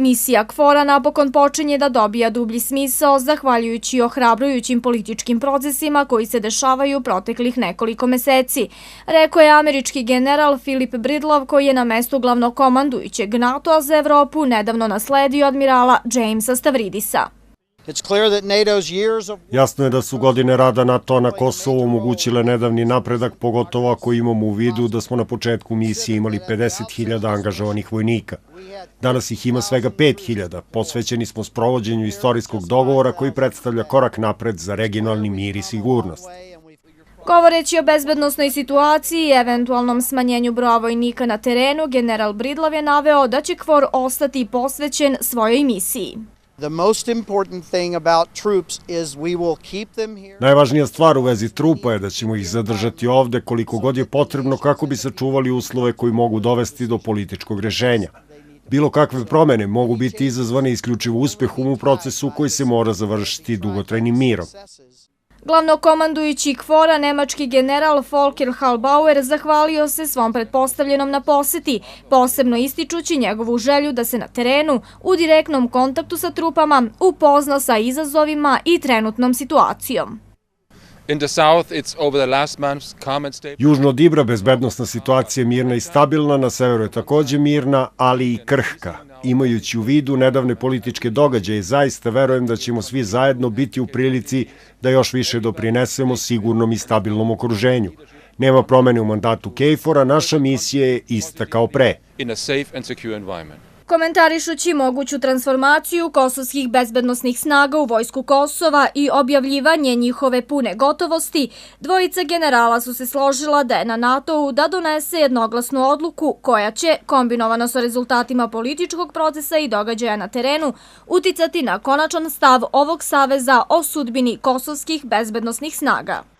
Misija KFOR-a napokon počinje da dobija dublji smisao zahvaljujući ohrabrujućim političkim procesima koji se dešavaju proteklih nekoliko meseci, rekao je američki general Philip Bridlov koji je na mestu glavnokomandujućeg NATO-a za Evropu nedavno nasledio admirala Jamesa Stavridisa. Jasno je da su godine rada NATO-a na Kosovu omogućile nedavni napredak, pogotovo ako imamo u vidu da smo na početku misije imali 50.000 angažovanih vojnika. Danas ih ima svega 5.000, posvećeni smo sprovođenju istorijskog dogovora koji predstavlja korak napred za regionalni mir i sigurnost. Govoreći o bezbednosnoj situaciji i eventualnom smanjenju broja vojnika na terenu, general Bridlov je naveo da će KFOR ostati posvećen svojoj misiji. Najvažnija stvar u vezi trupa je da ćemo ih zadržati ovde koliko god je potrebno kako bi sačuvali uslove koji mogu dovesti do političkog rešenja. Bilo kakve promene mogu biti izazvane isključivo uspehom u procesu koji se mora završiti dugotrajnim mirom. Glavnokomandujući KFOR-a, nemački general Volker Hallbauer, zahvalio se svom pretpostavljenom na poseti, posebno ističući njegovu želju da se na terenu, u direktnom kontaktu sa trupama, upozna sa izazovima i trenutnom situacijom. Južno od Ibra bezbednosna situacija je mirna i stabilna, na severu je takođe mirna, ali i krhka. Imajući u vidu nedavne političke događaje, zaista verujem da ćemo svi zajedno biti u prilici da još više doprinesemo sigurnom i stabilnom okruženju. Nema promene u mandatu KFOR-a, naša misija je ista kao pre. Komentarišući moguću transformaciju kosovskih bezbednosnih snaga u vojsku Kosova i objavljivanje njihove pune gotovosti, dvojica generala su se složila da je na NATO-u da donese jednoglasnu odluku koja će, kombinovano sa rezultatima političkog procesa i događaja na terenu, uticati na konačan stav ovog saveza o sudbini kosovskih bezbednosnih snaga.